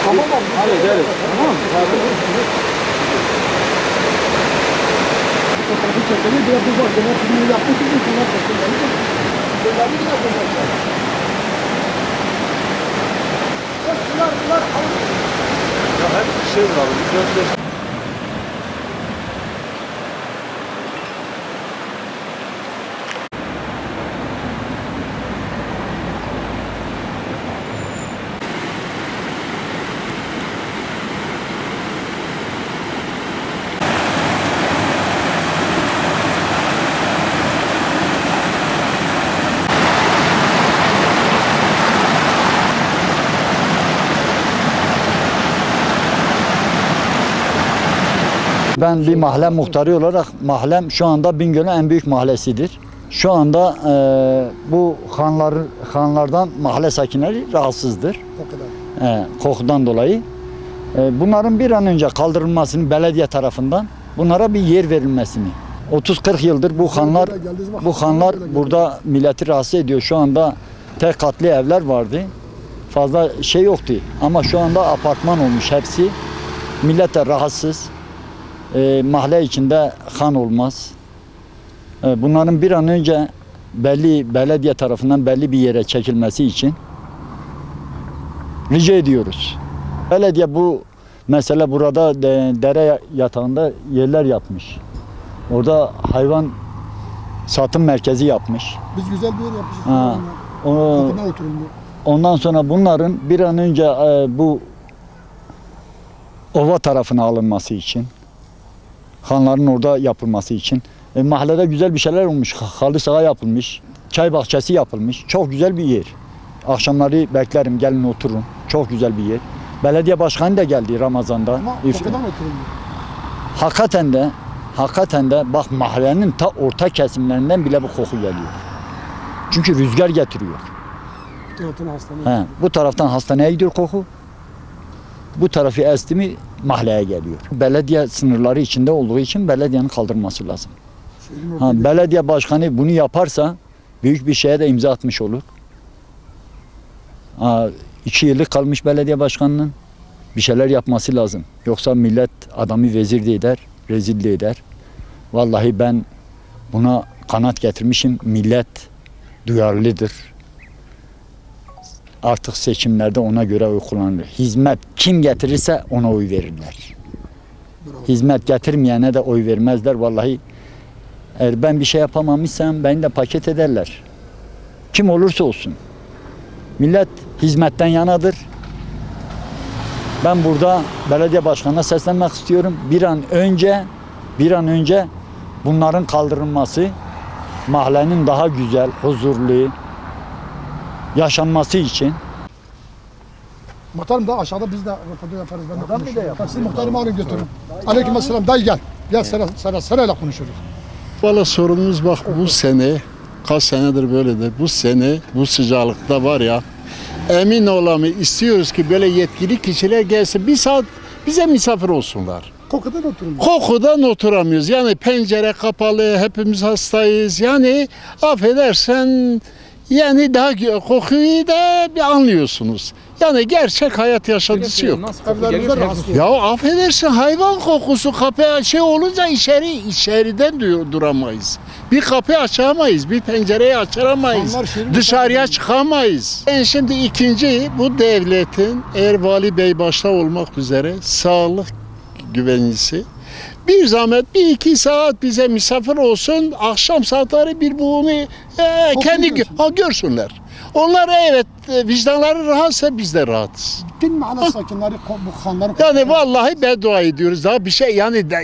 Tamam abi. Hallederiz. Tamam. Fotoğrafı çekelim. Biraz bu var. Demek ki bunu yapmışız. İnsanlar çekelim. Bunları da yapacaklar. Bunlar. Ya hep bir şey var. Ben bir mahalle muhtarı olarak mahallem şu anda Bingöl'ün en büyük mahallesidir. Şu anda bu hanlardan mahalle sakinleri rahatsızdır. Kokudan dolayı. Bunların bir an önce kaldırılmasını belediye tarafından bunlara bir yer verilmesini. 30-40 yıldır bu hanlar burada milleti rahatsız ediyor. Şu anda tek katlı evler vardı. Fazla şey yoktu ama şu anda apartman olmuş hepsi. Millet de rahatsız. Mahalle içinde han olmaz. Bunların bir an önce belediye tarafından belli bir yere çekilmesi için rica ediyoruz. Belediye bu mesela burada dere yatağında yerler yapmış. Orada hayvan satım merkezi yapmış. Biz güzel bir yer yapmışız. Ondan sonra bunların bir an önce bu ova tarafına alınması için, hanların orada yapılması için. Mahallede güzel bir şeyler olmuş. Halı saha yapılmış. Çay bahçesi yapılmış. Çok güzel bir yer. Akşamları beklerim, gelin oturun. Çok güzel bir yer. Belediye başkanı da geldi Ramazan'da. Ama kokudan oturulmuyor. Hakikaten de bak mahallenin ta orta kesimlerinden bile bu koku geliyor. Çünkü rüzgar getiriyor. Bu taraftan hastaneye gidiyor koku. Bu tarafı esti mi mahalleye geliyor. Belediye sınırları içinde olduğu için belediyenin kaldırması lazım. Belediye başkanı bunu yaparsa büyük bir şeye de imza atmış olur. 2 yıllık kalmış belediye başkanının bir şeyler yapması lazım. Yoksa millet adamı vezir de eder, rezil de eder. Vallahi ben buna kanat getirmişim. Millet duyarlıdır. Artık seçimlerde ona göre oy kullanılır. Hizmet kim getirirse ona oy verirler. Hizmet getirmeyene de oy vermezler. Vallahi eğer ben bir şey yapamamışsam beni de paket ederler. Kim olursa olsun. Millet hizmetten yanadır. Ben burada belediye başkanına seslenmek istiyorum. Bir an önce bunların kaldırılması, mahallenin daha güzel, huzurlu yaşanması için. Muhtarım da aşağıda biz de röportaj yaparız. Ben de yaparız. Siz muhtarımı arayın götürün. Aleykümselam dayı gel. Gel sırayla konuşuruz. Valla sorunumuz bak bu sene, kaç senedir böyledir. Bu sene bu sıcaklıkta var ya, emin olalım istiyoruz ki böyle yetkili kişiler gelsin bir saat bize misafir olsunlar. Kokudan oturmuyor. Kokudan oturamıyoruz. Yani pencere kapalı, hepimiz hastayız. Yani affedersen yani daha kokuyu da bir anlıyorsunuz. Yani gerçek hayat yaşantısı yok. Ya affedersin hayvan kokusu kapı şey olunca içeriden duramayız. Bir kapı açamayız, bir pencereyi açamayız, dışarıya çıkamayız. Ben şimdi ikinci bu devletin eğer Vali Bey başta olmak üzere sağlık güvencisi bir zahmet 1-2 saat bize misafir olsun, akşam saatleri bir bunu kendi görsünler. Onlar evet vicdanları rahatsa biz de rahatız. Bütün mahalle sakinleri bu hanların yani vallahi beddua ediyoruz daha bir şey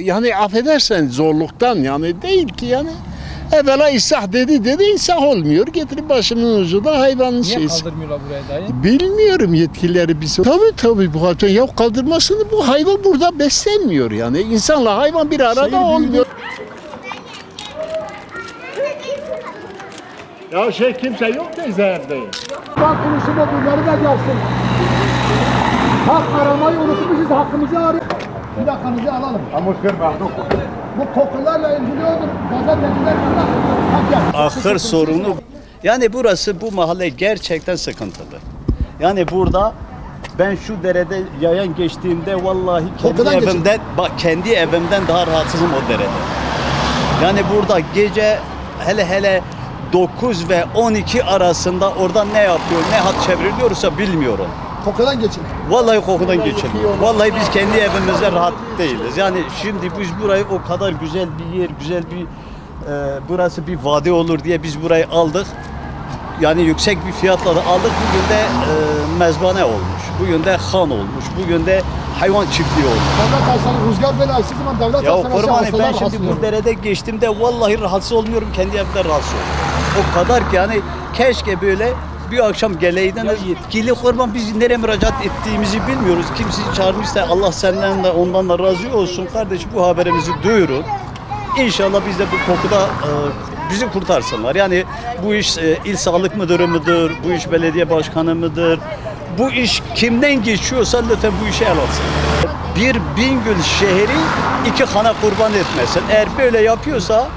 yani affedersen zorluktan yani değil ki yani. Evvela islah dedi islah olmuyor. Getirip başımın ucunda hayvanın şeysi. Niye kaldırmıyorlar buraya dayı? Bilmiyorum yetkilileri bizi. Tabii bu hayvan ya kaldırmasını bu hayvan burada beslenmiyor yani. İnsanla hayvan bir arada olmuyor. Ya kimse yok da zehirdeyiz. Bak konuşma bunları da gelsin. Hak aramayı unutmuşuz, hakkımızı arıyoruz. Bir dakikanızı alalım. Bu kokularla ilgili olur. Gazeteciler Ahır sorunu. Yani burası bu mahalle gerçekten sıkıntılı. Yani burada Ben şu derede yayan geçtiğimde vallahi Kokudan kendi evimden daha rahatsızım o derede. Yani burada gece hele 9 ve 12 arasında orada ne yapıyor, ne hat çevriliyorsa bilmiyorum. Kokudan geçin. Vallahi kokudan geçilmiyor. Vallahi biz kendi evimizde rahat değiliz. Yani şimdi biz burayı o kadar güzel bir yer, güzel bir burası bir vadi olur diye biz burayı aldık. Yani yüksek bir fiyatla da aldık. Bugün de mezbane olmuş. Bugün de han olmuş. Bugün de hayvan çiftliği olmuş. Devlet hastanesi, rüzgar bela açtığı zaman devlet Ya hastanesi kurbanı ben hastalar şimdi hastıyor. bu derede geçtiğimde vallahi rahatsız olmuyorum. Kendi evimde rahatsız oluyorum. O kadar ki yani keşke böyle bir akşam geleydiniz. Yetkili kurban biz nereye müracaat ettiğimizi bilmiyoruz. Kim sizi çağırmışsa Allah senden de ondan da razı olsun. Kardeşim bu haberimizi duyurun. İnşallah biz de bu kokuda bizi kurtarsınlar. Yani bu iş il sağlık müdürü müdür, bu iş belediye başkanı mıdır? Bu iş kimden geçiyorsa lütfen bu işe el atsın. Bir Bingöl şehri iki hana kurban etmesin. Eğer böyle yapıyorsa,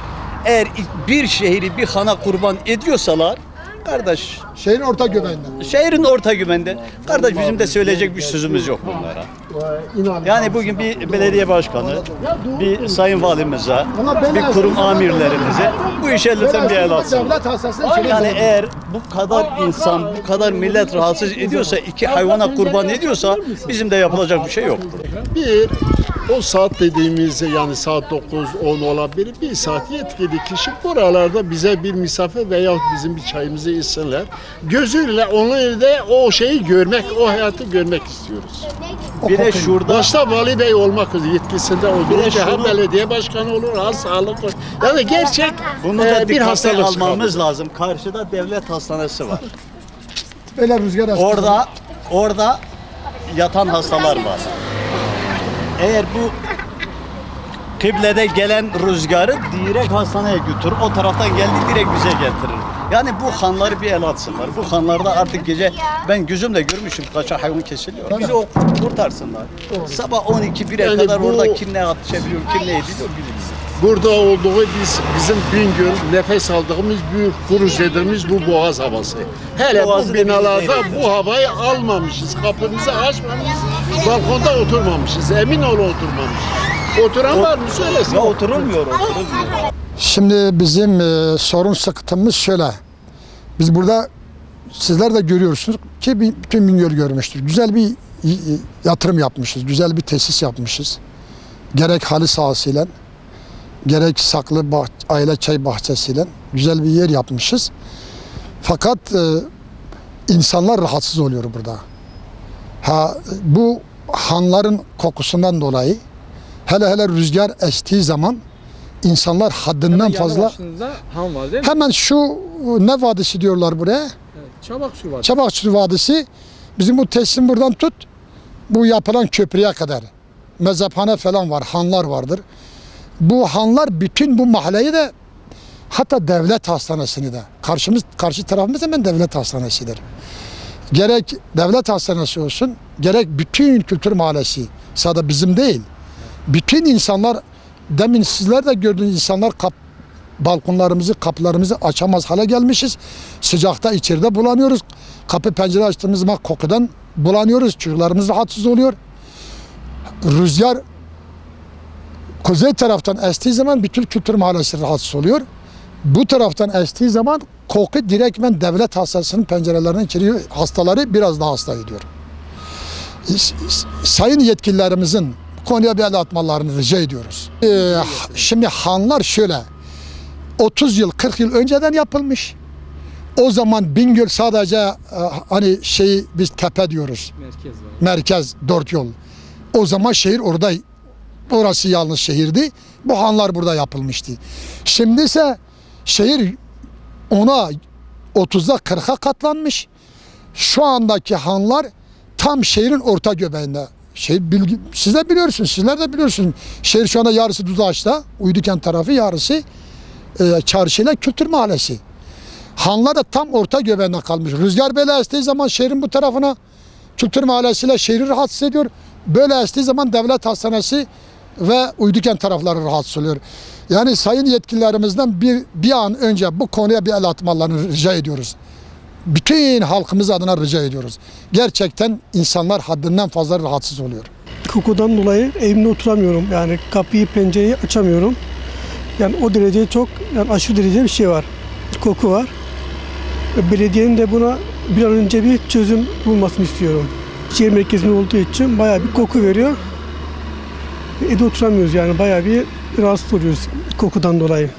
eğer bir şehri bir hana kurban ediyorsalar, kardeş Şehrin orta göbeğinde. şehrin orta güvende. Kardeş bizim de söyleyecek bir sözümüz yok bunlara. Yani bugün bir belediye başkanı, bir sayın valimize, bir kurum amirlerimize bu işe lütfen bir el atsın. Devlet hastanesinde Yani eğer bu kadar insan, bu kadar millet rahatsız ediyorsa, iki hayvana kurban ediyorsa bizim de yapılacak bir şey yok. Bir, o saat dediğimiz yani saat 9-10 olabilir. Bir saat yetkili kişi buralarda bize bir misafir veya bizim bir çayımızı içsinler. Gözüyle onun da o şeyi görmek, o hayatı görmek istiyoruz. Bir de şurada Başta Vali Bey olmak üzere yetkisinde olduğu şunu- hem belediye başkanı olur, ha sağlık olur. Yani gerçek bunu da bir dikkate hastalık almamız lazım. Karşıda devlet hastanesi var. böyle rüzgar hastanesi. Orada yatan hastalar var. Eğer bu kıblede gelen rüzgarı direkt hastaneye götürür. O taraftan geldi direkt bize getirir. Yani bu hanları bir el atsınlar. Bu hanlarda artık gece ben gözümle görmüşüm kaça hayvan kesiliyor. Bizi o kurtarsınlar. Sabah 12-1'e Yani kadar bu- orada kim ne atışabiliyor, kim ne ediyor bilinsin. Burada olduğu bizim Bingöl nefes aldığımız bir kuruş dediğimiz bu boğaz havası. Hele Boğazı bu da biz binalarda değil. bu havayı almamışız. Kapımızı açmamışız. Balkonda oturmamışız. Emin ol oturmamışız. Oturan var mı söylesin. Ya oturulmuyor. Şimdi bizim sorun sıkıntımız şöyle. Biz burada sizler de görüyorsunuz ki bütün Bingöl görmüştür. Güzel bir yatırım yapmışız. Güzel bir tesis yapmışız. Gerek halı sahasıyla, gerek saklı aile çay bahçesiyle güzel bir yer yapmışız. Fakat insanlar rahatsız oluyor burada. Bu hanların kokusundan dolayı hele rüzgar estiği zaman insanlar haddinden fazla Han var değil mi? hemen şu ne vadisi diyorlar buraya? Evet, Çabak su var. Çabakçı Vadisi. Bizim bu tesisin buradan tut bu yapılan köprüye kadar mezhephane falan var, hanlar vardır. Bu hanlar bütün bu mahalleyi de hatta devlet hastanesini de karşı tarafımız hemen devlet hastanesidir. Gerek devlet hastanesi olsun, gerek bütün kültür mahallesi, sadece bizim değil. Bütün insanlar, demin sizler de gördüğünüz insanlar balkonlarımızı, kapılarımızı açamaz hale gelmişiz. Sıcakta içeride bulanıyoruz. Kapı pencere açtığımız zaman kokudan bulanıyoruz. Çocuklarımız rahatsız oluyor. Rüzgar kuzey taraftan estiği zaman bütün kültür mahallesi rahatsız oluyor. Bu taraftan estiği zaman koku direktmen devlet hastanesinin pencerelerine içeriyor. Hastaları biraz daha hasta ediyor. Sayın yetkililerimizin bu konuya bir el atmalarını rica ediyoruz. Şimdi hanlar şöyle, 30 yıl, 40 yıl önceden yapılmış. O zaman Bingöl sadece hani biz tepe diyoruz. Merkez var. Merkez, 4 yol. O zaman şehir orası yalnız şehirdi. Bu hanlar burada yapılmıştı. Şimdi ise şehir ona 30'da 40'a katlanmış. Şu andaki hanlar tam şehrin orta göbeğinde. Siz de biliyorsunuz, sizler de biliyorsunuz. Şehir şu anda yarısı Dudaç'ta, Uydukent tarafı, yarısı çarşıyla kültür mahallesi. Hanlar da tam orta göbeğinde kalmış. Rüzgar böyle estiği zaman şehrin bu tarafına kültür mahallesiyle şehri rahatsız ediyor. Böyle estiği zaman devlet hastanesi ve Uydukent tarafları rahatsız oluyor. Yani sayın yetkililerimizden bir an önce bu konuya bir el atmalarını rica ediyoruz. bütün halkımız adına rica ediyoruz. Gerçekten insanlar haddinden fazla rahatsız oluyor. Kokudan dolayı evimde oturamıyorum. Yani kapıyı, pencereyi açamıyorum. Yani o derece çok, yani aşırı derece bir şey var. Koku var. Belediyenin de buna bir an önce bir çözüm bulmasını istiyorum. Şehir merkezinde olduğu için bayağı bir koku veriyor. Evde oturamıyoruz yani bayağı bir rahatsız oluyoruz kokudan dolayı.